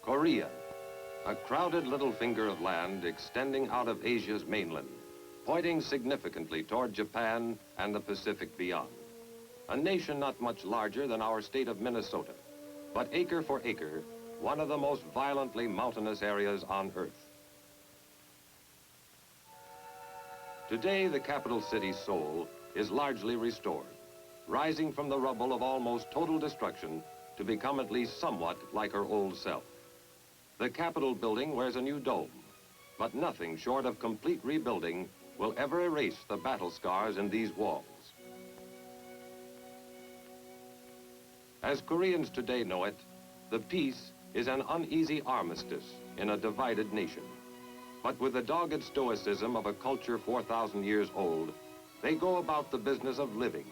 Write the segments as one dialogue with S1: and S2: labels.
S1: Korea, a crowded little finger of land extending out of Asia's mainland, pointing significantly toward Japan and the Pacific beyond. A nation not much larger than our state of Minnesota, but acre for acre, one of the most violently mountainous areas on Earth. Today, the capital city, Seoul, is largely restored, rising from the rubble of almost total destruction to become at least somewhat like her old self. The Capitol building wears a new dome, but nothing short of complete rebuilding will ever erase the battle scars in these walls. As Koreans today know it, the peace is an uneasy armistice in a divided nation. But with the dogged stoicism of a culture 4,000 years old, they go about the business of living,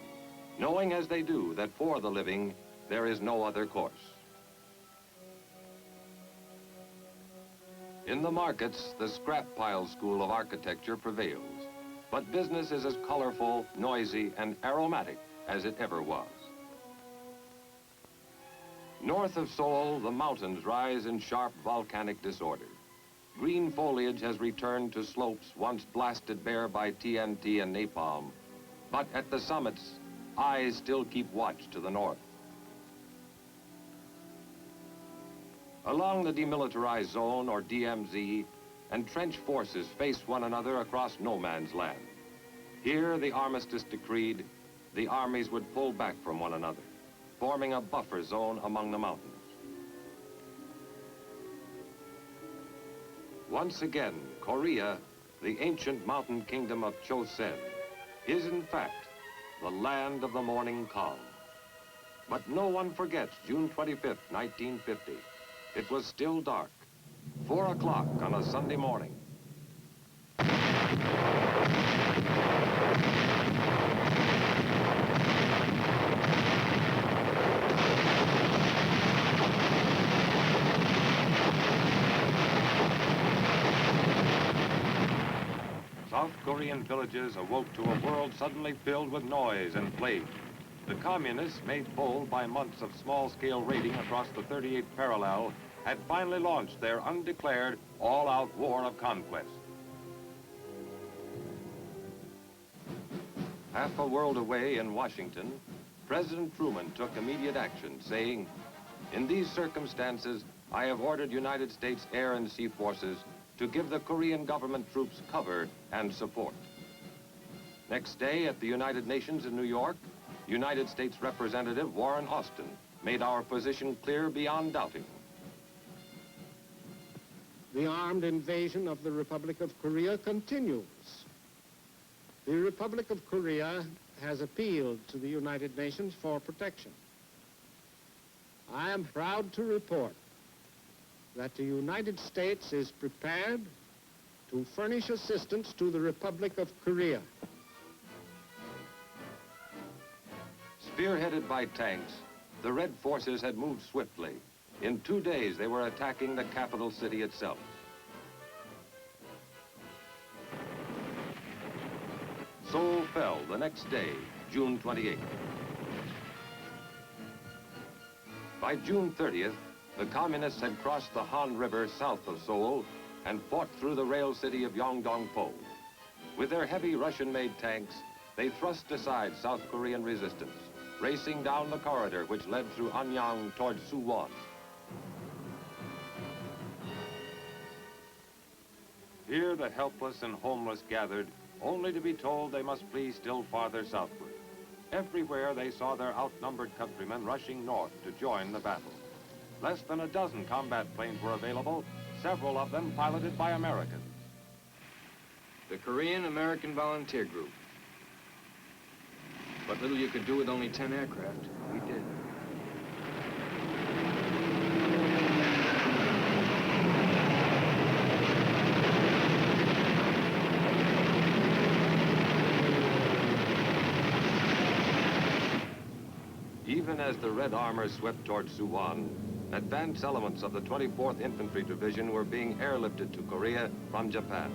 S1: knowing as they do that for the living, there is no other course. In the markets, the scrap pile school of architecture prevails, but business is as colorful, noisy, and aromatic as it ever was. North of Seoul, the mountains rise in sharp volcanic disorder. Green foliage has returned to slopes once blasted bare by TNT and napalm, but at the summits, eyes still keep watch to the north. Along the demilitarized zone, or DMZ, entrenched forces face one another across no man's land. Here, the armistice decreed, the armies would pull back from one another, forming a buffer zone among the mountains. Once again, Korea, the ancient mountain kingdom of Chosen, is in fact the land of the morning calm. But no one forgets June 25th, 1950. It was still dark, 4 o'clock on a Sunday morning. South Korean villages awoke to a world suddenly filled with noise and plague. The communists, made bold by months of small-scale raiding across the 38th parallel, had finally launched their undeclared, all-out war of conquest. Half a world away in Washington, President Truman took immediate action, saying, "In these circumstances, I have ordered United States Air and Sea Forces to give the Korean government troops cover and support." Next day, at the United Nations in New York, United States Representative Warren Austin made our position clear beyond doubting.
S2: The armed invasion of the Republic of Korea continues. The Republic of Korea has appealed to the United Nations for protection. I am proud to report that the United States is prepared to furnish assistance to the Republic of Korea.
S1: Spearheaded by tanks, the Red forces had moved swiftly. In 2 days, they were attacking the capital city itself. Seoul fell the next day, June 28th. By June 30th, the communists had crossed the Han River south of Seoul and fought through the rail city of Yongdong-po. With their heavy Russian-made tanks, they thrust aside South Korean resistance, racing down the corridor which led through Anyang toward Suwon. Here the helpless and homeless gathered, only to be told they must flee still farther southward. Everywhere they saw their outnumbered countrymen rushing north to join the battle. Less than a dozen combat planes were available, several of them piloted by Americans.
S3: The Korean-American Volunteer Group. What little you could do with only 10 aircraft, we did.
S1: Even as the Red Armor swept toward Suwon, advance elements of the 24th Infantry Division were being airlifted to Korea from Japan.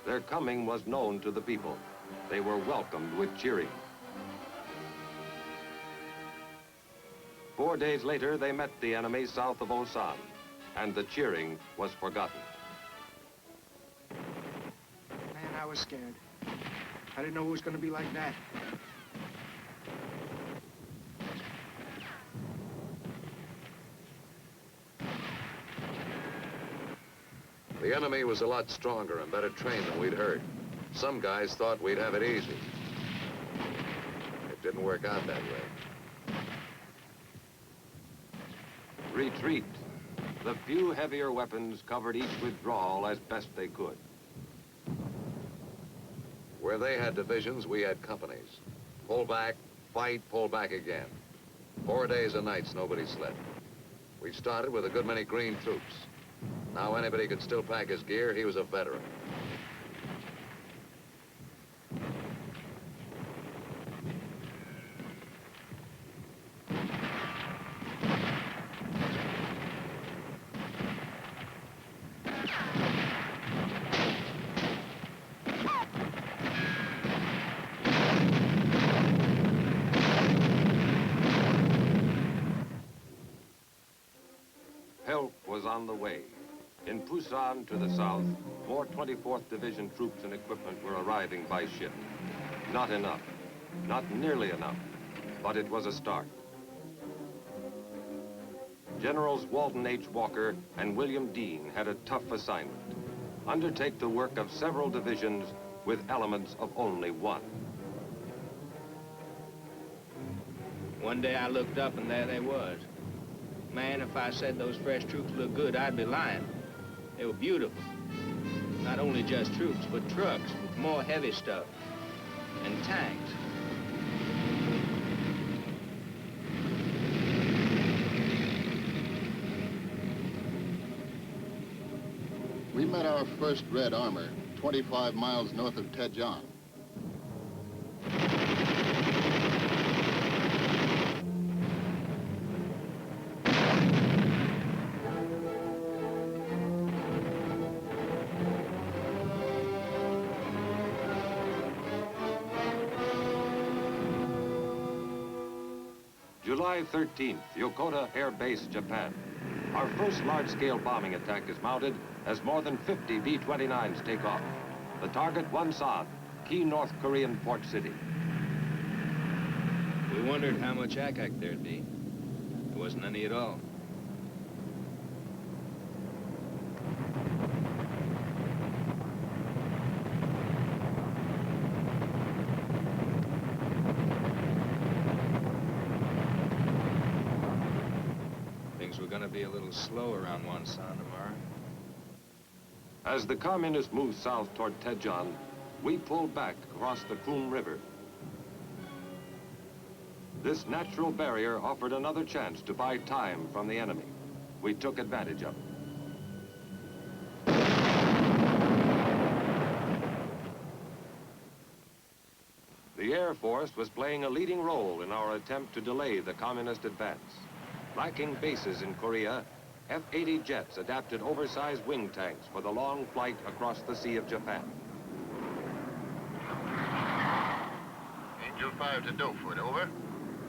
S1: Their coming was known to the people. They were welcomed with cheering. 4 days later, they met the enemy south of Osan, and the cheering was forgotten.
S4: Man, I was scared. I didn't know it was going to be like that.
S5: The enemy was a lot stronger and better trained than we'd heard. Some guys thought we'd have it easy. It didn't work out that way.
S1: Retreat. The few heavier weapons covered each withdrawal as best they could.
S5: Where they had divisions, we had companies. Pull back, fight, pull back again. 4 days and nights, nobody slept. We started with a good many green troops. Now anybody could still pack his gear, he was a veteran.
S1: Help was on the way. In Pusan to the south, more 24th Division troops and equipment were arriving by ship. Not enough, not nearly enough, but it was a start. Generals Walton H. Walker and William Dean had a tough assignment. Undertake the work of several divisions with elements of only one.
S3: One day I looked up and there they was. Man, if I said those fresh troops looked good, I'd be lying. They were beautiful. Not only just troops, but trucks with more heavy stuff. And tanks.
S6: We met our first Red Armor 25 miles north of Daejeon.
S1: July 13th, Yokota Air Base, Japan. Our first large-scale bombing attack is mounted as more than 50 B-29s take off. The target, Wonsan, key North Korean port city.
S3: We wondered how much ack there'd be. There wasn't any at all. Things were gonna be a little slow around Wonsan tomorrow.
S1: As the communists moved south toward Daejeon, we pulled back across the Kun River. This natural barrier offered another chance to buy time from the enemy. We took advantage of it. The Air Force was playing a leading role in our attempt to delay the communist advance. Lacking bases in Korea, F-80 jets adapted oversized wing tanks for the long flight across the Sea of Japan.
S6: Angel 5 to Dofoot, over.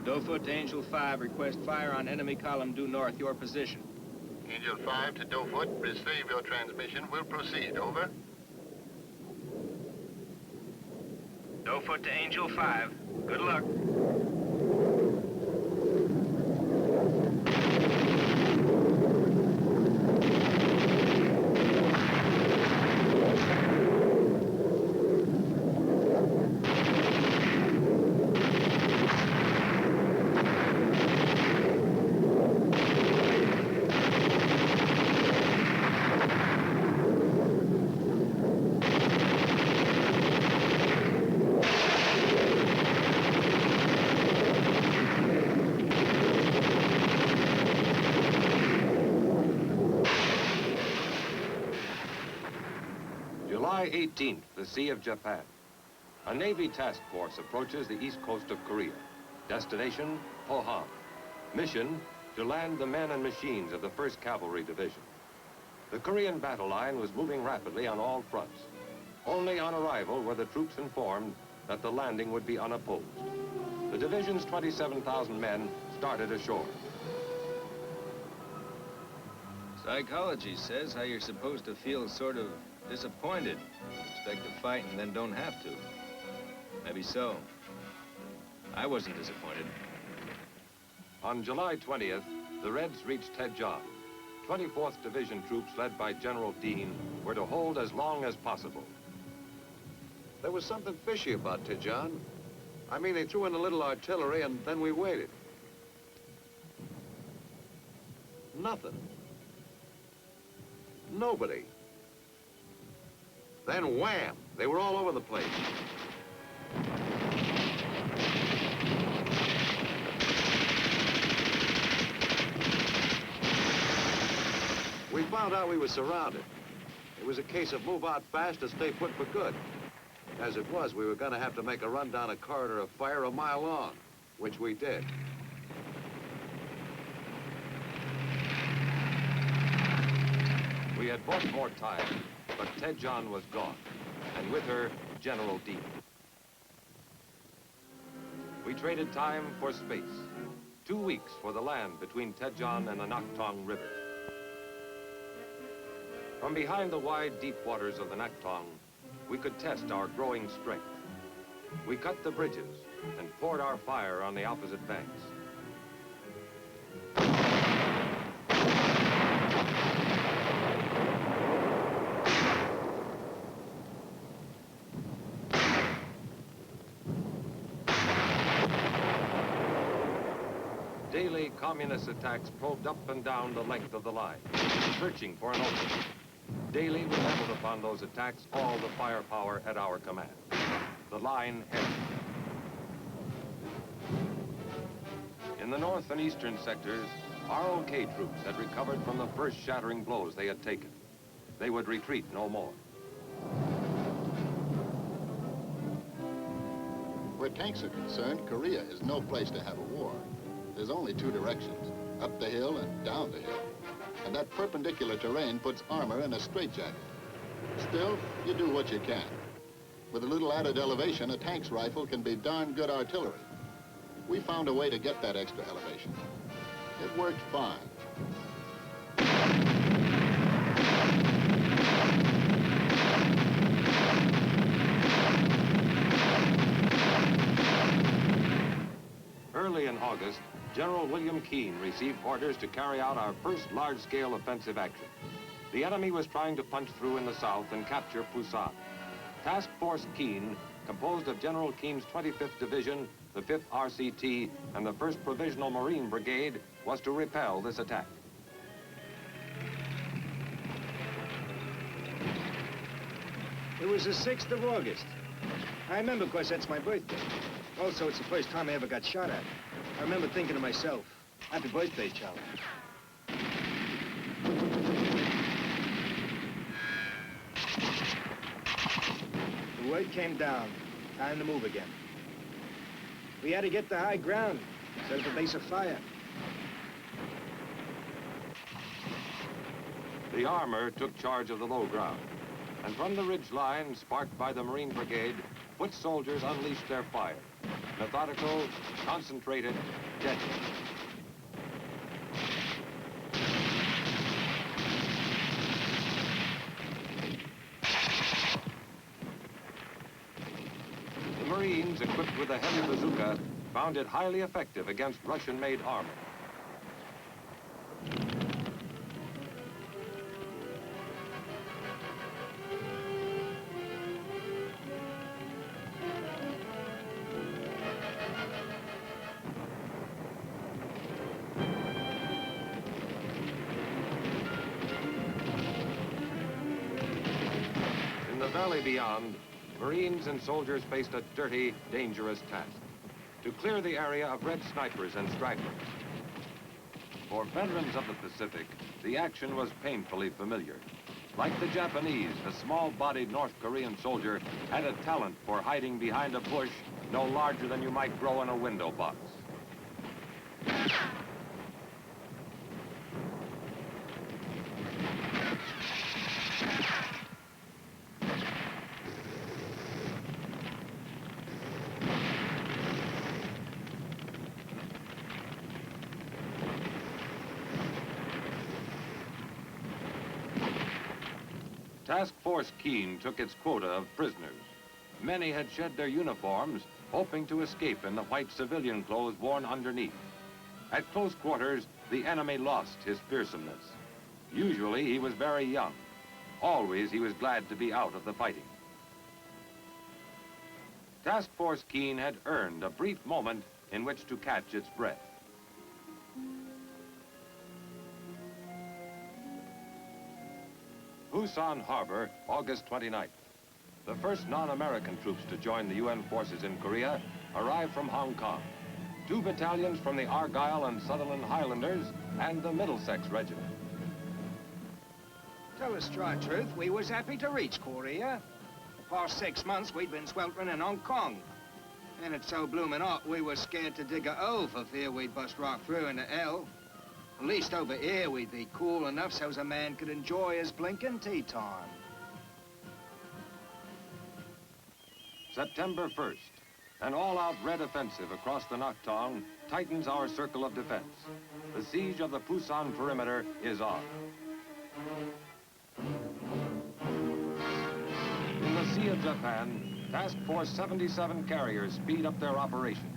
S3: Dofoot to Angel 5, request fire on enemy column due north, your position.
S6: Angel 5 to Dofoot, receive your transmission. Will proceed, over.
S3: Dofoot to Angel 5, good luck.
S1: July 18th, the Sea of Japan. A Navy task force approaches the east coast of Korea. Destination, Pohang. Mission, to land the men and machines of the 1st Cavalry Division. The Korean battle line was moving rapidly on all fronts. Only on arrival were the troops informed that the landing would be unopposed. The division's 27,000 men started ashore.
S3: Psychology says how you're supposed to feel sort of disappointed. Expect to fight and then don't have to. Maybe so. I wasn't disappointed.
S1: On July 20th, the Reds reached Daejeon. 24th Division troops led by General Dean were to hold as long as possible.
S5: There was something fishy about Daejeon. I mean, they threw in a little artillery and then we waited. Nothing. Nobody. Then wham! They were all over the place. We found out we were surrounded. It was a case of move out fast or stay put for good. As it was, we were going to have to make a run down a corridor of fire a mile long, which we did.
S1: We had bought more time, but Daejeon was gone, and with her, General Dean. We traded time for space. 2 weeks for the land between Daejeon and the Naktong River. From behind the wide, deep waters of the Naktong, we could test our growing strength. We cut the bridges and poured our fire on the opposite banks. Daily communist attacks probed up and down the length of the line, searching for an opening. Daily we leveled upon those attacks all the firepower at our command. The line held. In the north and eastern sectors, ROK troops had recovered from the first shattering blows they had taken. They would retreat no more.
S6: Where tanks are concerned, Korea is no place to have a war. There's only 2 directions, up the hill and down the hill. And that perpendicular terrain puts armor in a straitjacket. Still, you do what you can. With a little added elevation, a tank's rifle can be darn good artillery. We found a way to get that extra elevation. It worked fine.
S1: Early in August, General William Keane received orders to carry out our first large-scale offensive action. The enemy was trying to punch through in the south and capture Pusan. Task Force Keane, composed of General Keane's 25th Division, the 5th RCT, and the 1st Provisional Marine Brigade, was to repel this attack.
S4: It was the 6th of August. I remember, of course, that's my birthday. Also, it's the first time I ever got shot at. I remember thinking to myself, happy birthday, Charlie. The word came down. Time to move again. We had to get to high ground, set up a base of fire.
S1: The armor took charge of the low ground. And from the ridge line, sparked by the Marine Brigade, foot soldiers unleashed their fire. Methodical, concentrated, deadly. The Marines, equipped with a heavy bazooka, found it highly effective against Russian-made armor. In the valley beyond, Marines and soldiers faced a dirty, dangerous task: to clear the area of Red snipers and stragglers. For veterans of the Pacific, the action was painfully familiar. Like the Japanese, the small-bodied North Korean soldier had a talent for hiding behind a bush no larger than you might grow in a window box. Task Force Keene took its quota of prisoners. Many had shed their uniforms, hoping to escape in the white civilian clothes worn underneath. At close quarters, the enemy lost his fearsomeness. Usually, he was very young. Always, he was glad to be out of the fighting. Task Force Keene had earned a brief moment in which to catch its breath. Pusan Harbor, August 29th. The first non-American troops to join the UN forces in Korea arrived from Hong Kong. 2 battalions from the Argyle and Sutherland Highlanders and the Middlesex Regiment.
S3: Tell the straight truth, we was happy to reach Korea. The past 6 months, we'd been sweltering in Hong Kong. And it's so bloomin' hot, we were scared to dig a hole for fear we'd bust right through into hell. At least over here, we'd be cool enough so's a man could enjoy his blinking tea time.
S1: September 1st, an all-out red offensive across the Naktong tightens our circle of defense. The siege of the Pusan perimeter is on. In the Sea of Japan, Task Force 77 carriers speed up their operations.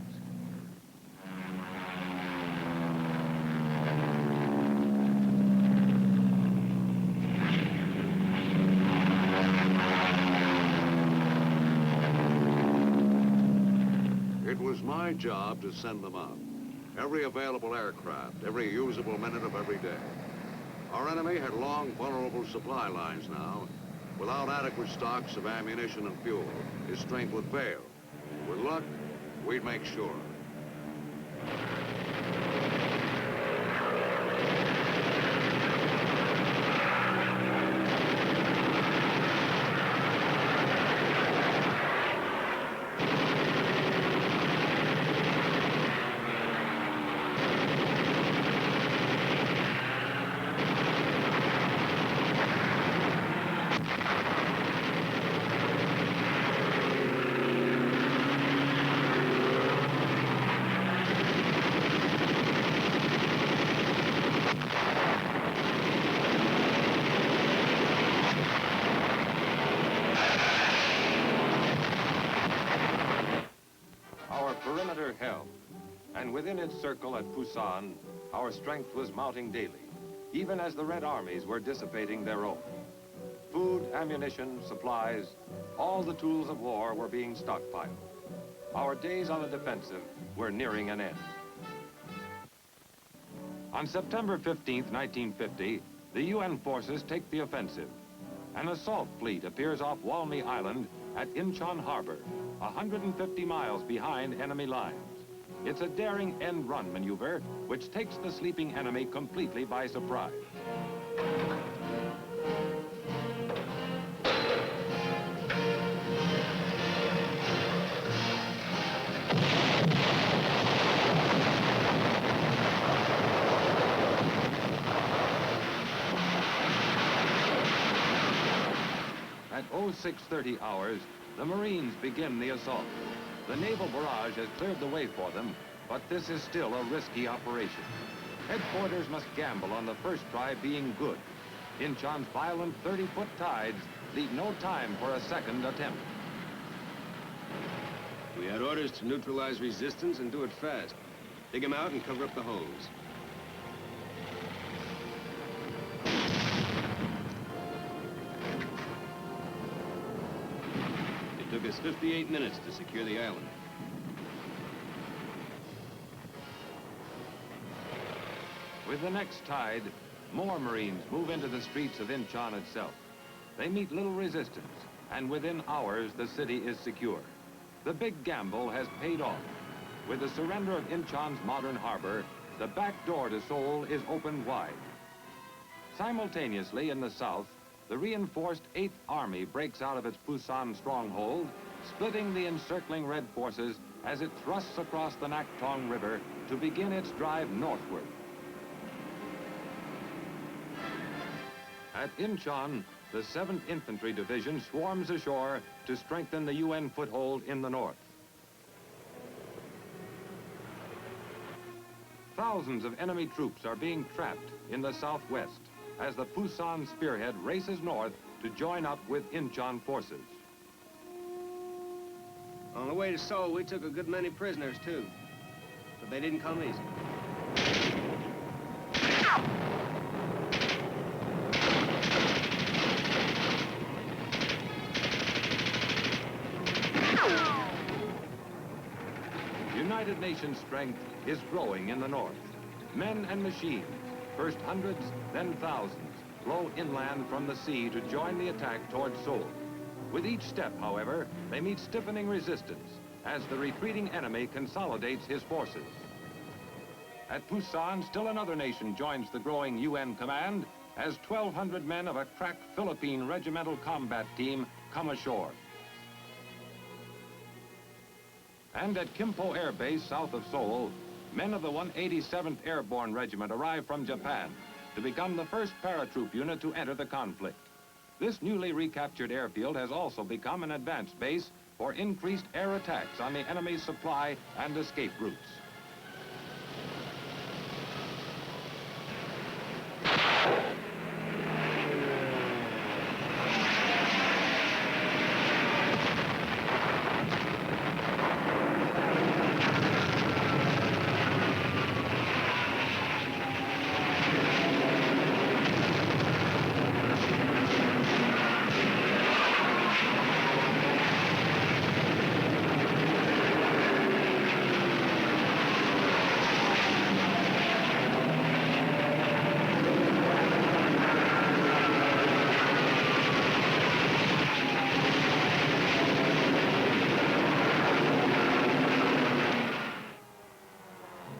S5: It was my job to send them out. Every available aircraft, every usable minute of every day. Our enemy had long, vulnerable supply lines now. Without adequate stocks of ammunition and fuel, his strength would fail. With luck, we'd make sure.
S1: Perimeter held, and within its circle at Pusan, our strength was mounting daily, even as the Red Armies were dissipating their own. Food, ammunition, supplies, all the tools of war were being stockpiled. Our days on the defensive were nearing an end. On September 15th, 1950, the UN forces take the offensive. An assault fleet appears off Walney Island at Incheon Harbor, 150 miles behind enemy lines. It's a daring end-run maneuver which takes the sleeping enemy completely by surprise. At 0630 hours, the Marines begin the assault. The naval barrage has cleared the way for them, but this is still a risky operation. Headquarters must gamble on the first try being good. Incheon's violent 30-foot tides leave no time for a second attempt.
S4: We had orders to neutralize resistance and do it fast. Dig them out and cover up the holes. It took us 58 minutes to secure the island.
S1: With the next tide, more Marines move into the streets of Incheon itself. They meet little resistance, and within hours, the city is secure. The big gamble has paid off. With the surrender of Incheon's modern harbor, the back door to Seoul is opened wide. Simultaneously in the south, the reinforced 8th Army breaks out of its Pusan stronghold, splitting the encircling Red forces as it thrusts across the Naktong River to begin its drive northward. At Incheon, the 7th Infantry Division swarms ashore to strengthen the UN foothold in the north. Thousands of enemy troops are being trapped in the southwest as the Pusan spearhead races north to join up with Incheon forces.
S3: On the way to Seoul, we took a good many prisoners, too. But they didn't come easy.
S1: United Nations strength is growing in the north. Men and machines, first hundreds, then thousands, flow inland from the sea to join the attack toward Seoul. With each step, however, they meet stiffening resistance as the retreating enemy consolidates his forces. At Pusan, still another nation joins the growing UN command as 1,200 men of a crack Philippine regimental combat team come ashore. And at Kimpo Air Base, south of Seoul, men of the 187th Airborne Regiment arrive from Japan to become the first paratroop unit to enter the conflict. This newly recaptured airfield has also become an advanced base for increased air attacks on the enemy's supply and escape routes.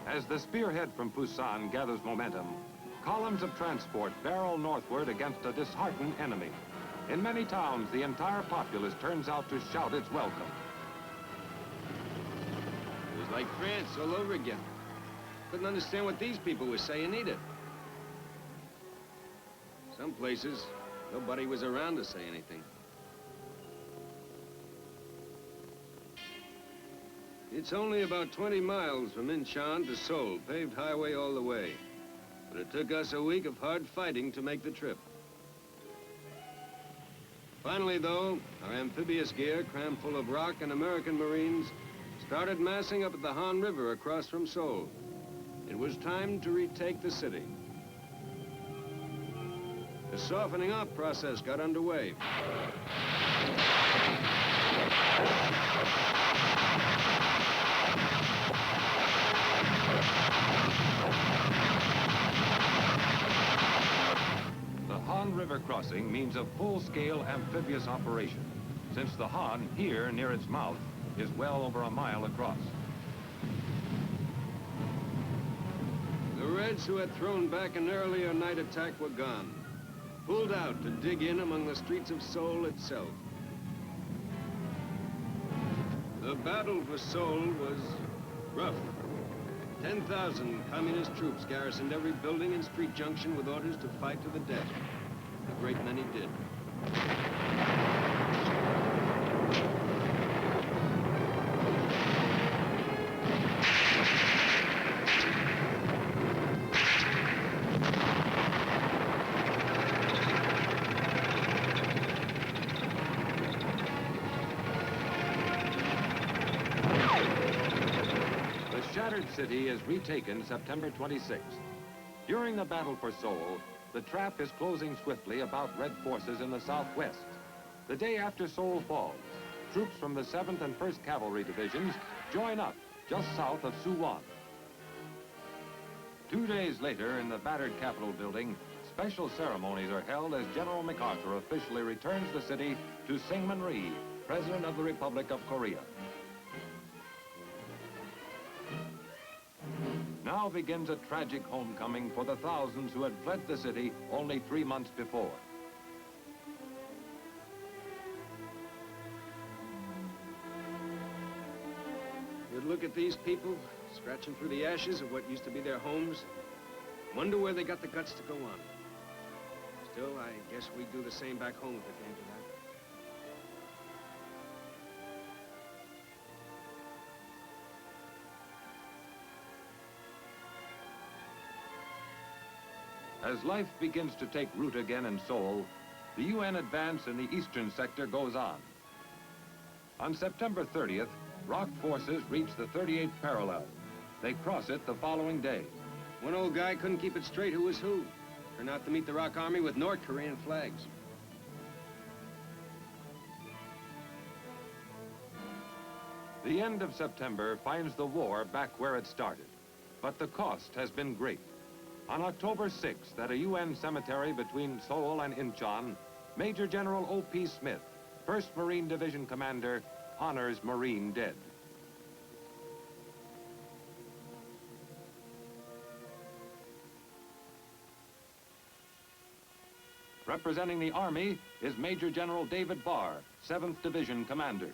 S1: As the spearhead from Pusan gathers momentum, columns of transport barrel northward against a disheartened enemy. In many towns, the entire populace turns out to shout its welcome.
S3: It was like France all over again. Couldn't understand what these people were saying either. Some places, nobody was around to say anything. It's only about 20 miles from Incheon to Seoul, paved highway all the way. But it took us a week of hard fighting to make the trip. Finally, though, our amphibious gear, crammed full of rock and American Marines, started massing up at the Han River across from Seoul. It was time to retake the city. The softening up process got underway.
S1: The Han River crossing means a full-scale amphibious operation, since the Han, here near its mouth, is well over a mile across.
S3: The Reds who had thrown back an earlier night attack were gone, pulled out to dig in among the streets of Seoul itself. The battle for Seoul was rough. 10,000 communist troops garrisoned every building and street junction with orders to fight to the death. A great many did.
S1: The shattered city is retaken September 26th. During the battle for Seoul, the trap is closing swiftly about Red forces in the southwest. The day after Seoul falls, troops from the 7th and 1st Cavalry Divisions join up just south of Suwon. 2 days later, in the battered Capitol building, special ceremonies are held as General MacArthur officially returns the city to Syngman Rhee, President of the Republic of Korea. Now begins a tragic homecoming for the thousands who had fled the city only 3 months before.
S4: look at these people, scratching through the ashes of what used to be their homes. Wonder where they got the guts to go on. Still, I guess we'd do the same back home if it came to that.
S1: As life begins to take root again in Seoul, the UN advance in the eastern sector goes on. On September 30th, ROC forces reach the 38th parallel. They cross it the following day.
S4: One old guy couldn't keep it straight who was who. Turned out to meet the ROC Army with North Korean flags.
S1: The end of September finds the war back where it started, but the cost has been great. On October 6th, at a UN cemetery between Seoul and Incheon, Major General O.P. Smith, 1st Marine Division Commander, honors Marine dead. Representing the Army is Major General David Barr, 7th Division Commander.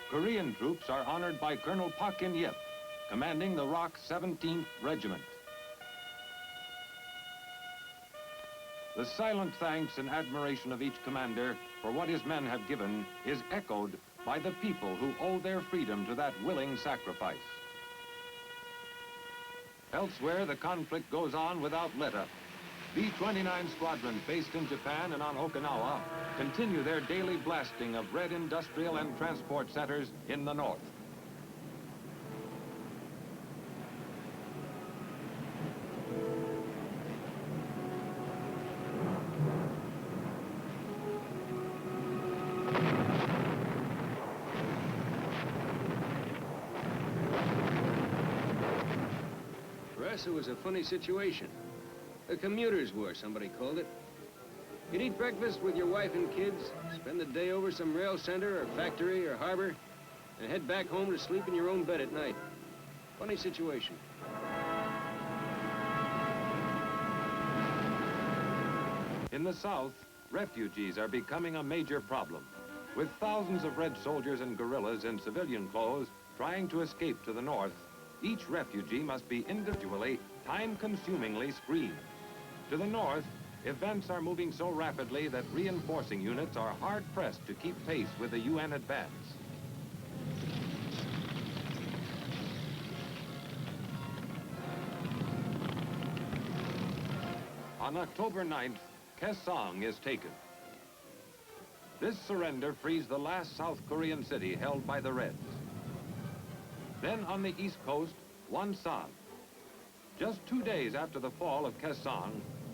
S1: Korean troops are honored by Colonel Park In-yip, commanding the ROC 17th Regiment. The silent thanks and admiration of each commander for what his men have given is echoed by the people who owe their freedom to that willing sacrifice. Elsewhere, the conflict goes on without let-up. B-29 squadrons based in Japan and on Okinawa continue their daily blasting of red industrial and transport centers in the north.
S4: It was a funny situation. A commuter's war, somebody called it. You'd eat breakfast with your wife and kids, spend the day over some rail center or factory or harbor, and head back home to sleep in your own bed at night. Funny situation.
S1: In the south, refugees are becoming a major problem, with thousands of red soldiers and guerrillas in civilian clothes trying to escape to the north. Each refugee must be individually, time-consumingly screened. To the north, events are moving so rapidly that reinforcing units are hard-pressed to keep pace with the UN advance. On October 9th, Kaesong is taken. This surrender frees the last South Korean city held by the Reds. Then on the east coast, Wonsan. Just 2 days after the fall of Kaesong,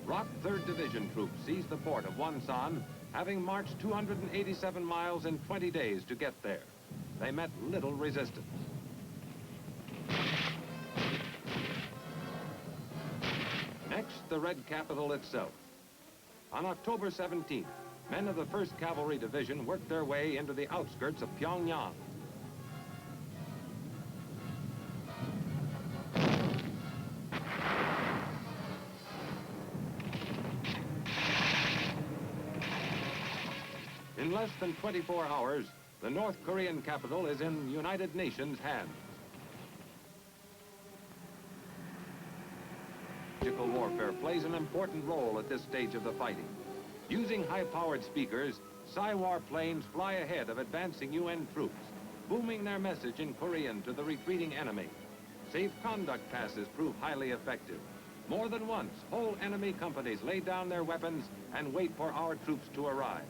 S1: ROC 3rd Division troops seized the port of Wonsan, having marched 287 miles in 20 days to get there. They met little resistance. Next, the Red capital itself. On October 17th, men of the 1st Cavalry Division worked their way into the outskirts of Pyongyang. In less than 24 hours, the North Korean capital is in United Nations hands. Biological warfare plays an important role at this stage of the fighting. Using high-powered speakers, Psy-War planes fly ahead of advancing UN troops, booming their message in Korean to the retreating enemy. Safe conduct passes prove highly effective. More than once, whole enemy companies lay down their weapons and wait for our troops to arrive.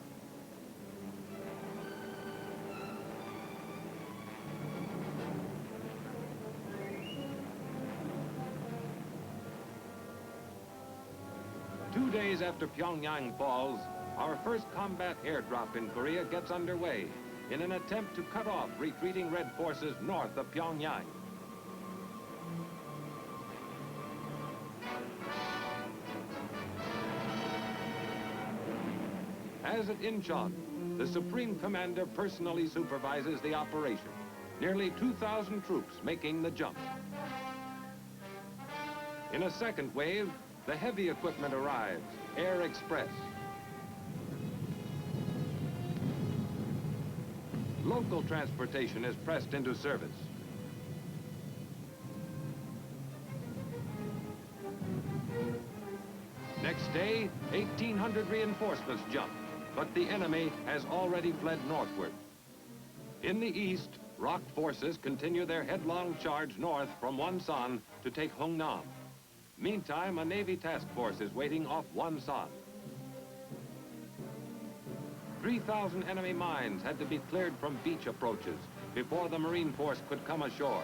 S1: Two days after Pyongyang falls, our first combat airdrop in Korea gets underway in an attempt to cut off retreating Red forces north of Pyongyang. As at Incheon, the Supreme Commander personally supervises the operation. Nearly 2,000 troops making the jump. In a second wave, The heavy equipment arrives, Air Express. Local transportation is pressed into service. Next day, 1,800 reinforcements jump, but the enemy has already fled northward. In the east, ROC forces continue their headlong charge north from Wonsan to take Hungnam. Meantime, a Navy task force is waiting off Wonsan. 3,000 enemy mines had to be cleared from beach approaches before the Marine force could come ashore.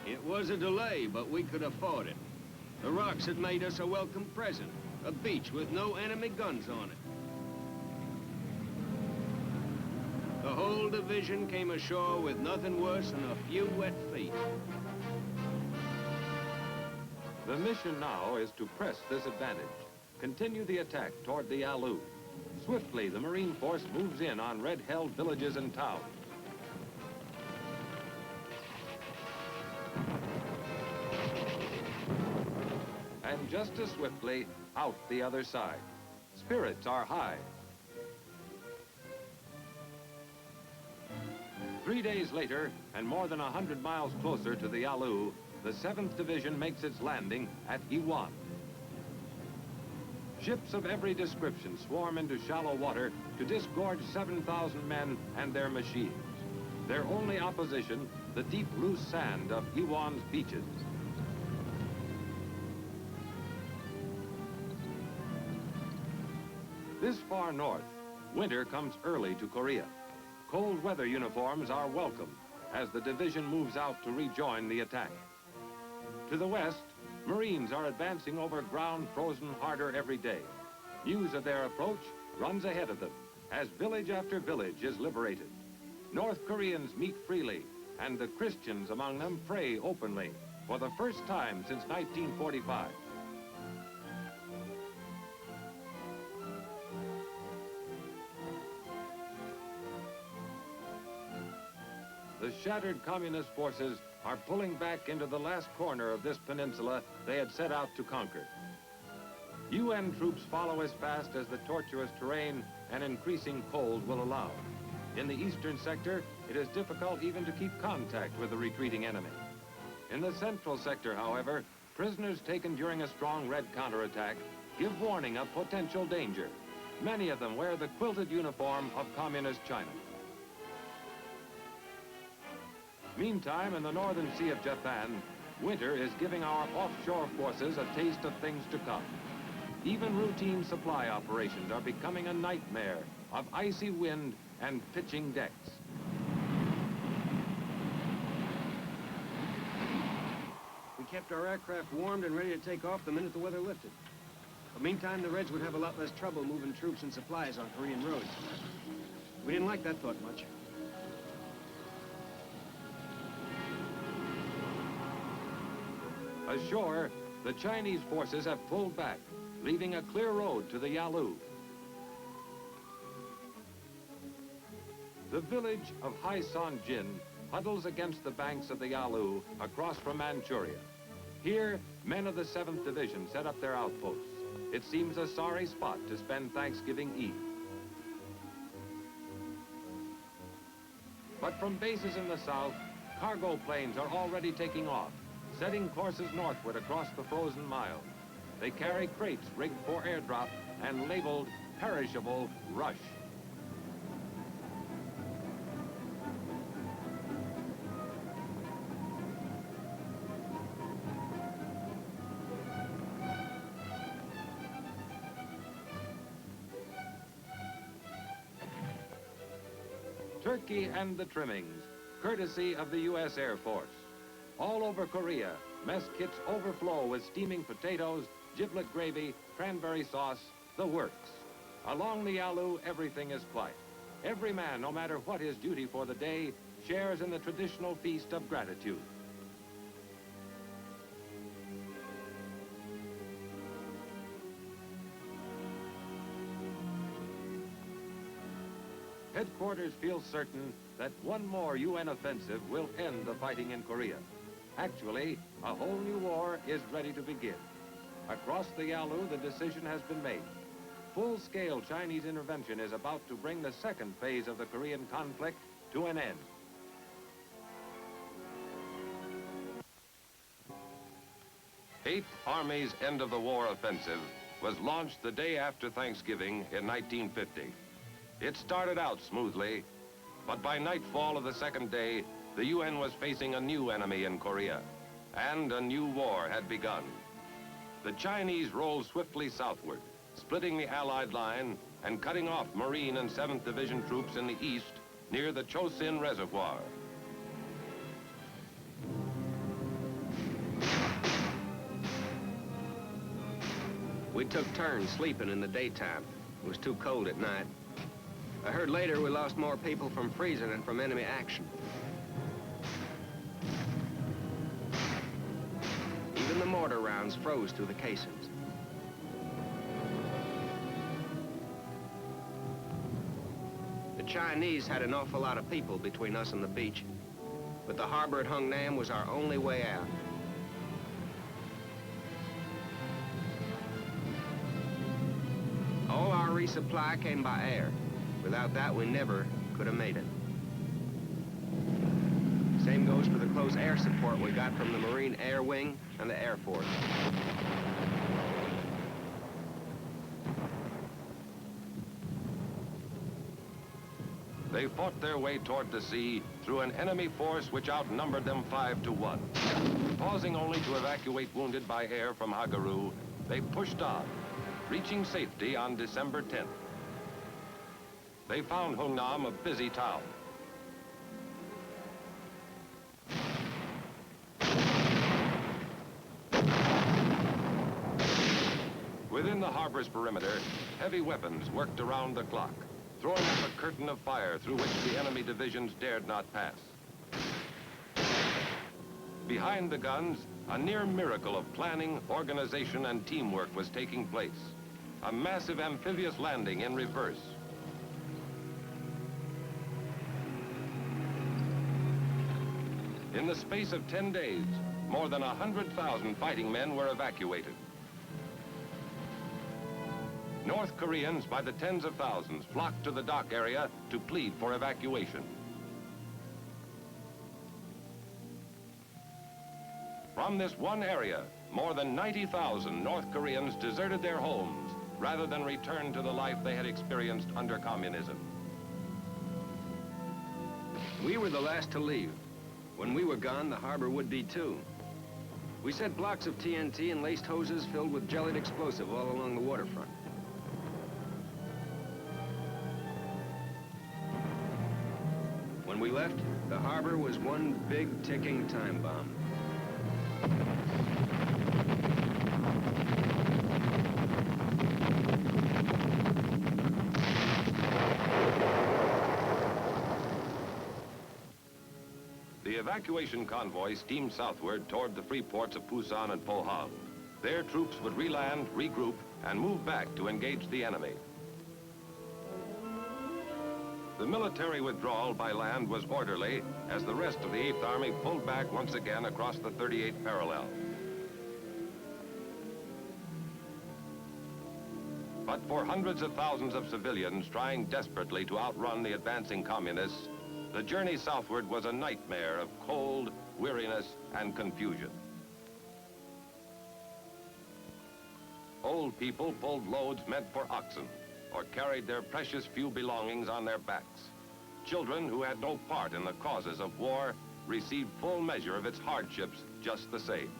S4: It was a delay, but we could afford it. The rocks had made us a welcome present, a beach with no enemy guns on it. The whole division came ashore with nothing worse than a few wet feet.
S1: The mission now is to press this advantage, continue the attack toward the Yalu. Swiftly, the Marine force moves in on red-held villages and towns. And just as swiftly, out the other side. Spirits are high. 3 days later, and more than 100 miles closer to the Yalu, the 7th Division makes its landing at Iwan. Ships of every description swarm into shallow water to disgorge 7,000 men and their machines. Their only opposition, the deep, loose sand of Iwan's beaches. This far north, winter comes early to Korea. Cold weather uniforms are welcome as the division moves out to rejoin the attack. To the west, Marines are advancing over ground frozen harder every day. News of their approach runs ahead of them as village after village is liberated. North Koreans meet freely, and the Christians among them pray openly for the first time since 1945. The shattered communist forces are pulling back into the last corner of this peninsula they had set out to conquer. UN troops follow as fast as the tortuous terrain and increasing cold will allow. In the eastern sector, it is difficult even to keep contact with the retreating enemy. In the central sector, however, prisoners taken during a strong Red counterattack give warning of potential danger. Many of them wear the quilted uniform of Communist China. Meantime, in the northern sea of Japan, winter is giving our offshore forces a taste of things to come. Even routine supply operations are becoming a nightmare of icy wind and pitching decks.
S4: We kept our aircraft warmed and ready to take off the minute the weather lifted. But meantime, the Reds would have a lot less trouble moving troops and supplies on Korean roads. We didn't like that thought much.
S1: Ashore, the Chinese forces have pulled back, leaving a clear road to the Yalu. The village of Haisanjin huddles against the banks of the Yalu across from Manchuria. Here, men of the 7th Division set up their outposts. It seems a sorry spot to spend Thanksgiving Eve. But from bases in the south, cargo planes are already taking off, setting courses northward across the frozen miles. They carry crates rigged for airdrop and labeled Perishable Rush. Turkey and the trimmings, courtesy of the U.S. Air Force. All over Korea, mess kits overflow with steaming potatoes, giblet gravy, cranberry sauce, the works. Along the Yalu, everything is quiet. Every man, no matter what his duty for the day, shares in the traditional feast of gratitude. Headquarters feels certain that one more UN offensive will end the fighting in Korea. Actually, a whole new war is ready to begin. Across the Yalu, the decision has been made. Full-scale Chinese intervention is about to bring the second phase of the Korean conflict to an end. Eighth Army's end of the war offensive was launched the day after Thanksgiving in 1950. It started out smoothly, but by nightfall of the second day, the UN was facing a new enemy in Korea, and a new war had begun. The Chinese rolled swiftly southward, splitting the Allied line and cutting off Marine and 7th Division troops in the east near the Chosin Reservoir.
S3: We took turns sleeping in the daytime. It was too cold at night. I heard later we lost more people from freezing than from enemy action. Even the mortar rounds froze through the casings. The Chinese had an awful lot of people between us and the beach, but the harbor at Hungnam was our only way out. All our resupply came by air. Without that, we never could have made it. Same goes for the close air support we got from the Marine Air Wing and the Air Force.
S1: They fought their way toward the sea through an enemy force which outnumbered them 5 to 1. Pausing only to evacuate wounded by air from Hagaru, they pushed on, reaching safety on December 10th. They found Hungnam a busy town. Within the harbor's perimeter, heavy weapons worked around the clock, throwing up a curtain of fire through which the enemy divisions dared not pass. Behind the guns, a near miracle of planning, organization, and teamwork was taking place. A massive amphibious landing in reverse. In the space of 10 days, more than 100,000 fighting men were evacuated. North Koreans, by the tens of thousands, flocked to the dock area to plead for evacuation. From this one area, more than 90,000 North Koreans deserted their homes rather than return to the life they had experienced under communism.
S3: We were the last to leave. When we were gone, the harbor would be too. We set blocks of TNT and laced hoses filled with jellied explosive all along the waterfront. When we left, the harbor was one big ticking time bomb.
S1: The evacuation convoy steamed southward toward the free ports of Pusan and Pohang. Their troops would reland, regroup, and move back to engage the enemy. The military withdrawal by land was orderly as the rest of the 8th Army pulled back once again across the 38th parallel. But for hundreds of thousands of civilians trying desperately to outrun the advancing communists, the journey southward was a nightmare of cold, weariness, and confusion. Old people pulled loads meant for oxen, or carried their precious few belongings on their backs. Children who had no part in the causes of war received full measure of its hardships just the same.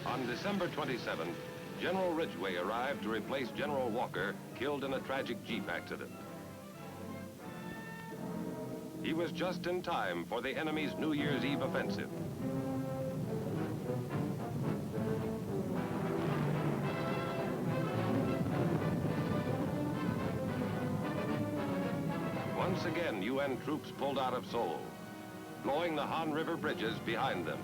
S1: On December 27th, General Ridgway arrived to replace General Walker, killed in a tragic Jeep accident. He was just in time for the enemy's New Year's Eve offensive. Once again, UN troops pulled out of Seoul, blowing the Han River bridges behind them.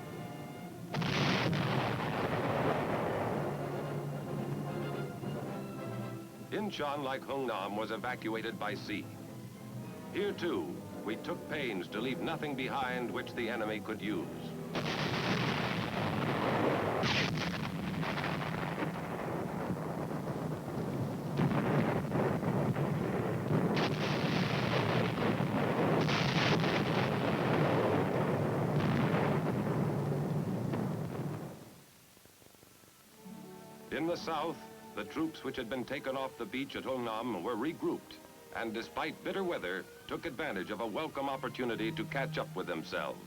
S1: Incheon, like Hungnam, was evacuated by sea. Here, too, we took pains to leave nothing behind which the enemy could use. In the south, the troops which had been taken off the beach at Hungnam were regrouped, and despite bitter weather, took advantage of a welcome opportunity to catch up with themselves.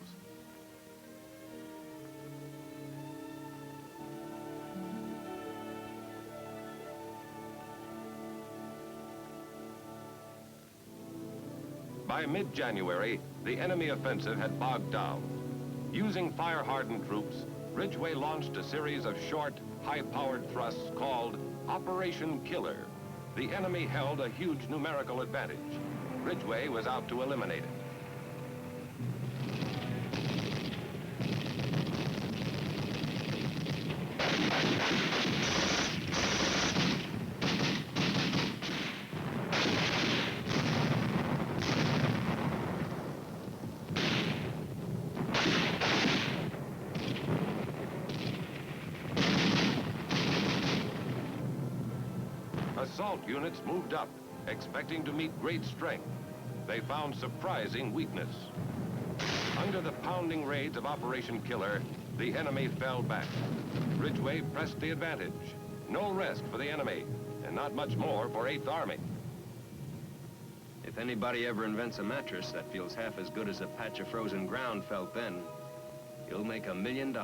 S1: By mid-January, the enemy offensive had bogged down. Using fire-hardened troops, Ridgway launched a series of short, high-powered thrusts called Operation Killer. The enemy held a huge numerical advantage. Ridgway was out to eliminate it. Assault units moved up, expecting to meet great strength. They found surprising weakness. Under the pounding raids of Operation Killer, the enemy fell back. Ridgway pressed the advantage. No rest for the enemy, and not much more for 8th Army.
S4: If anybody ever invents a mattress that feels half as good as a patch of frozen ground felt then, he'll make $1 million.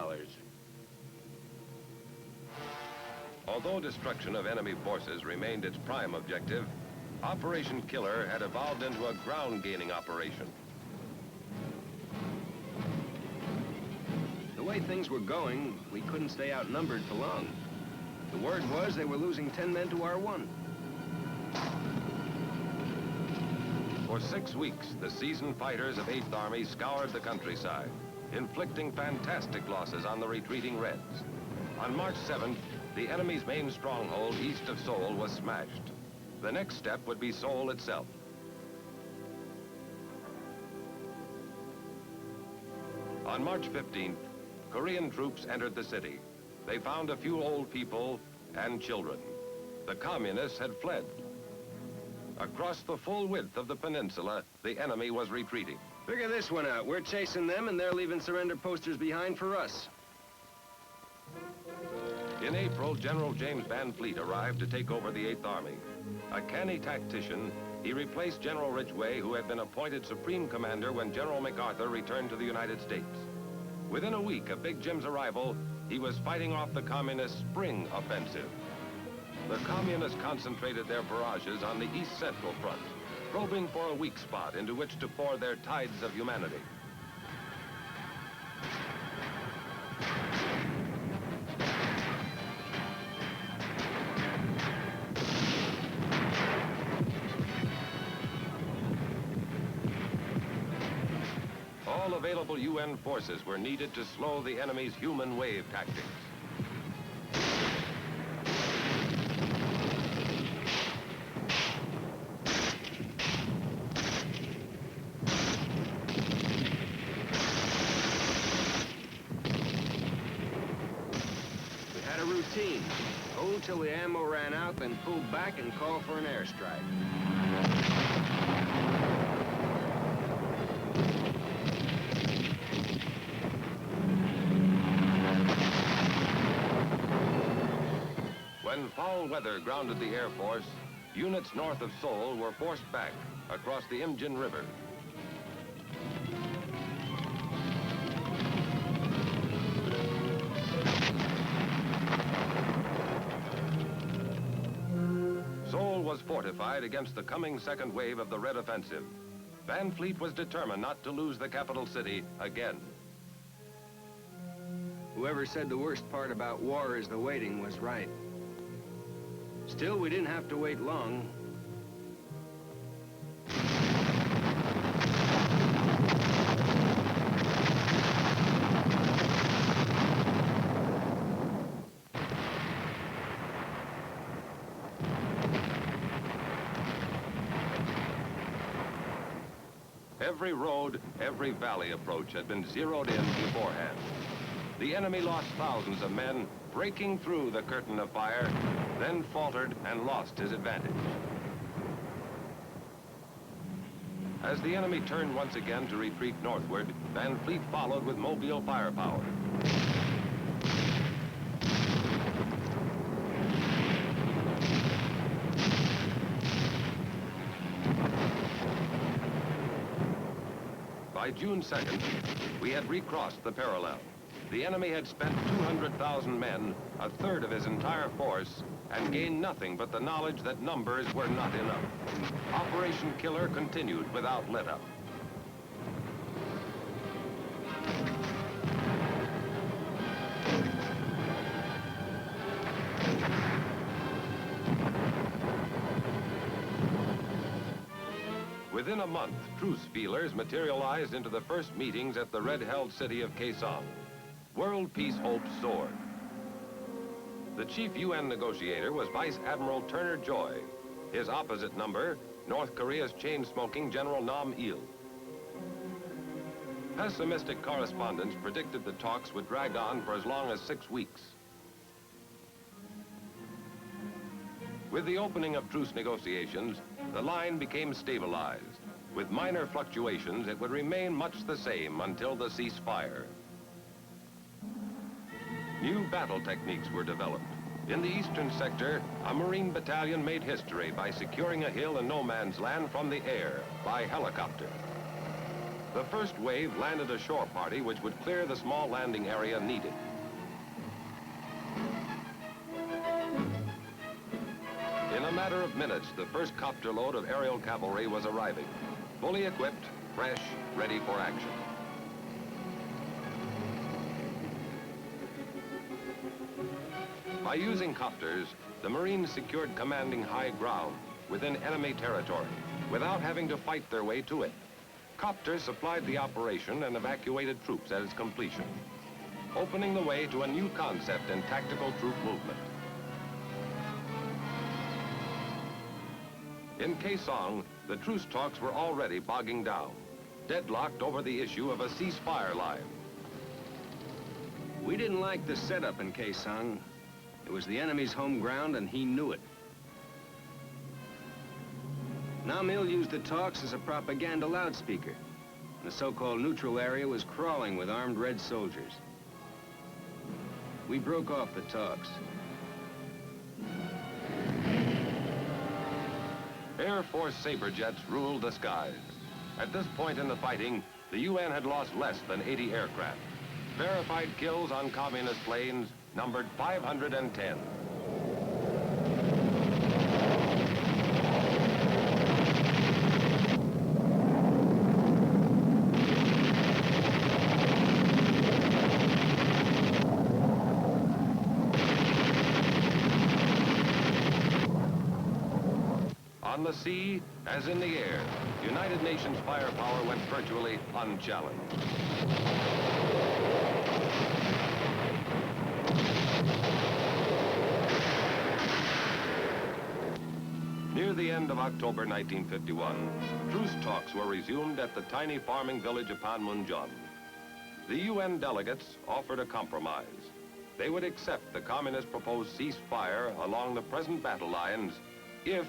S1: Although destruction of enemy forces remained its prime objective, Operation Killer had evolved into a ground-gaining operation.
S4: The way things were going, we couldn't stay outnumbered for long. The word was they were losing 10 men to our 1.
S1: For 6 weeks, the seasoned fighters of 8th Army scoured the countryside, inflicting fantastic losses on the retreating Reds. On March 7th, the enemy's main stronghold east of Seoul was smashed. The next step would be Seoul itself. On March 15th, Korean troops entered the city. They found a few old people and children. The communists had fled. Across the full width of the peninsula, the enemy was retreating.
S4: Figure this one out. We're chasing them, and they're leaving surrender posters behind for us.
S1: In April, General James Van Fleet arrived to take over the 8th Army. A canny tactician, he replaced General Ridgway, who had been appointed Supreme Commander when General MacArthur returned to the United States. Within a week of Big Jim's arrival, he was fighting off the Communist Spring Offensive. The Communists concentrated their barrages on the East Central Front, probing for a weak spot into which to pour their tides of humanity. All available UN forces were needed to slow the enemy's human wave tactics.
S4: We had a routine. Hold till the ammo ran out, then pull back and call for an airstrike.
S1: When foul weather grounded the Air Force, units north of Seoul were forced back across the Imjin River. Seoul was fortified against the coming second wave of the Red Offensive. Van Fleet was determined not to lose the capital city again.
S4: Whoever said the worst part about war is the waiting was right. Still, we didn't have to wait long.
S1: Every road, every valley approach had been zeroed in beforehand. The enemy lost thousands of men breaking through the curtain of fire, then faltered and lost his advantage. As the enemy turned once again to retreat northward, Van Fleet followed with mobile firepower. By June 2nd, we had recrossed the parallel. The enemy had spent 200,000 men, a third of his entire force, and gained nothing but the knowledge that numbers were not enough. Operation Killer continued without let-up. Within a month, truce feelers materialized into the first meetings at the red-held city of Kaesong. World peace hopes soared. The chief UN negotiator was Vice Admiral Turner Joy. His opposite number, North Korea's chain-smoking General Nam Il. Pessimistic correspondents predicted the talks would drag on for as long as 6 weeks. With the opening of truce negotiations, the line became stabilized. With minor fluctuations, it would remain much the same until the ceasefire. New battle techniques were developed. In the eastern sector, a Marine battalion made history by securing a hill in no man's land from the air by helicopter. The first wave landed a shore party which would clear the small landing area needed. In a matter of minutes, the first copter load of aerial cavalry was arriving, fully equipped, fresh, ready for action. By using copters, the Marines secured commanding high ground within enemy territory without having to fight their way to it. Copters supplied the operation and evacuated troops at its completion, opening the way to a new concept in tactical troop movement. In Kaesong, the truce talks were already bogging down, deadlocked over the issue of a ceasefire line.
S4: We didn't like the setup in Kaesong. It was the enemy's home ground, and he knew it. Nam Il used the talks as a propaganda loudspeaker. The so-called neutral area was crawling with armed red soldiers. We broke off the talks.
S1: Air Force Sabre jets ruled the skies. At this point in the fighting, the UN had lost less than 80 aircraft. Verified kills on communist planes numbered 510. On the sea, as in the air, United Nations firepower went virtually unchallenged. Near the end of October 1951, truce talks were resumed at the tiny farming village of Panmunjom. The UN delegates offered a compromise. They would accept the communist proposed ceasefire along the present battle lines if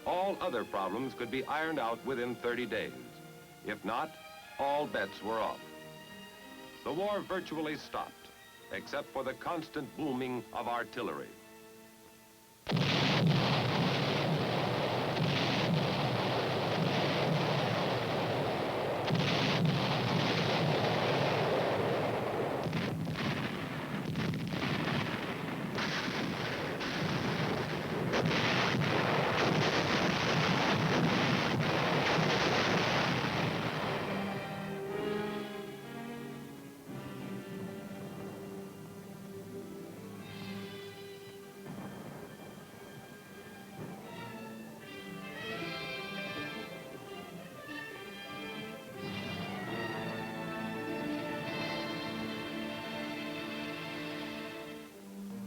S1: all other problems could be ironed out within 30 days. If not, all bets were off. The war virtually stopped, except for the constant booming of artillery.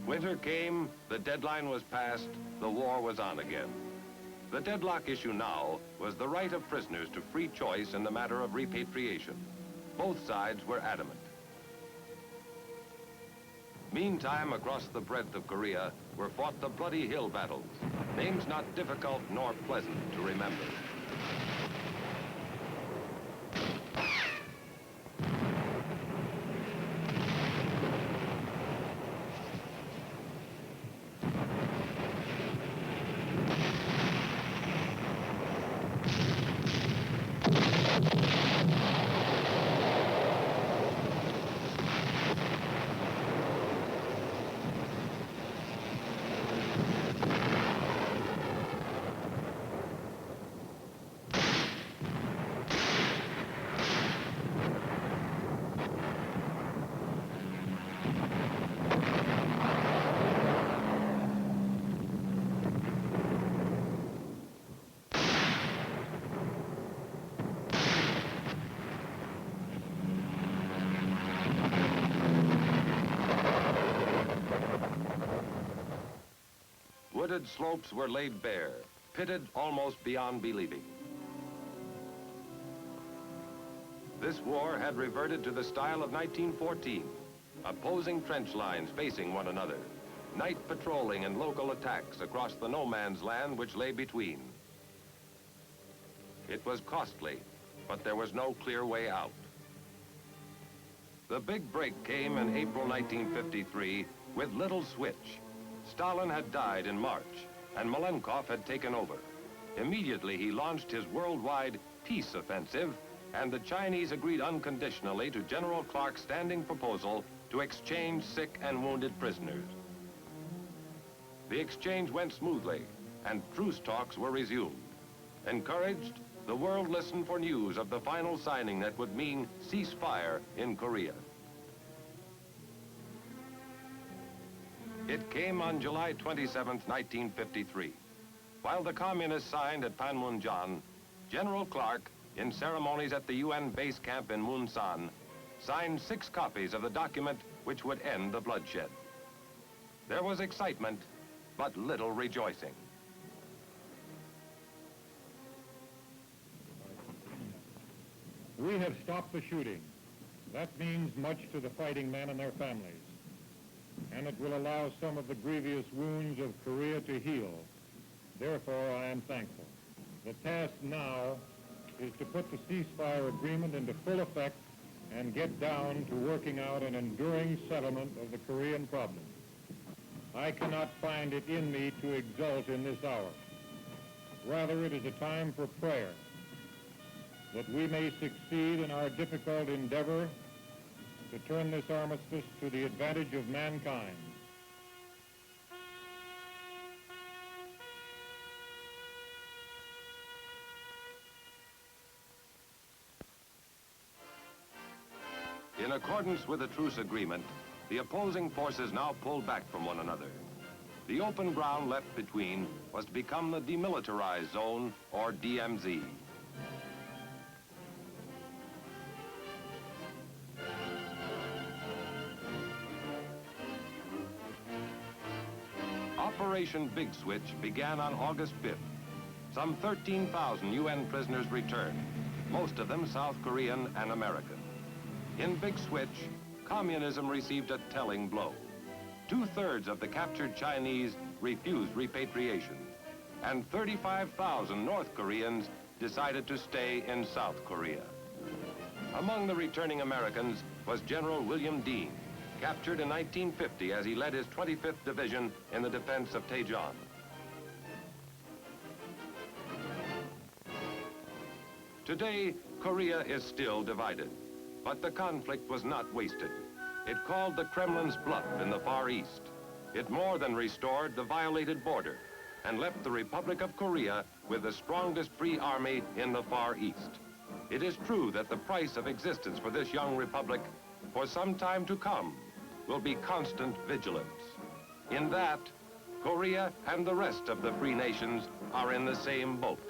S1: Winter came, the deadline was passed, the war was on again. The deadlock issue now was the right of prisoners to free choice in the matter of repatriation. Both sides were adamant. Meantime, across the breadth of Korea were fought the Bloody Hill battles, names not difficult nor pleasant to remember. Wooded slopes were laid bare, pitted almost beyond believing. This war had reverted to the style of 1914, opposing trench lines facing one another, night patrolling and local attacks across the no man's land which lay between. It was costly, but there was no clear way out. The big break came in April 1953 with little switch. Stalin had died in March, and Malenkov had taken over. Immediately, he launched his worldwide peace offensive, and the Chinese agreed unconditionally to General Clark's standing proposal to exchange sick and wounded prisoners. The exchange went smoothly, and truce talks were resumed. Encouraged, the world listened for news of the final signing that would mean ceasefire in Korea. It came on July 27, 1953. While the communists signed at Panmunjom, General Clark, in ceremonies at the UN base camp in Munsan, signed 6 copies of the document which would end the bloodshed. There was excitement, but little rejoicing.
S7: We have stopped the shooting. That means much to the fighting men and their families, and it will allow some of the grievous wounds of Korea to heal. Therefore, I am thankful. The task now is to put the ceasefire agreement into full effect and get down to working out an enduring settlement of the Korean problem. I cannot find it in me to exult in this hour. Rather, it is a time for prayer, that we may succeed in our difficult endeavor to turn this armistice to the advantage of mankind.
S1: In accordance with the truce agreement, the opposing forces now pulled back from one another. The open ground left between was to become the demilitarized zone, or DMZ. Operation Big Switch began on August 5th. Some 13,000 UN prisoners returned, most of them South Korean and American. In Big Switch, communism received a telling blow. 2/3 of the captured Chinese refused repatriation, and 35,000 North Koreans decided to stay in South Korea. Among the returning Americans was General William Dean, captured in 1950 as he led his 25th Division in the defense of Daejeon. Today, Korea is still divided, but the conflict was not wasted. It called the Kremlin's bluff in the Far East. It more than restored the violated border and left the Republic of Korea with the strongest free army in the Far East. It is true that the price of existence for this young republic for some time to come will be constant vigilance. In that, Korea and the rest of the free nations are in the same boat.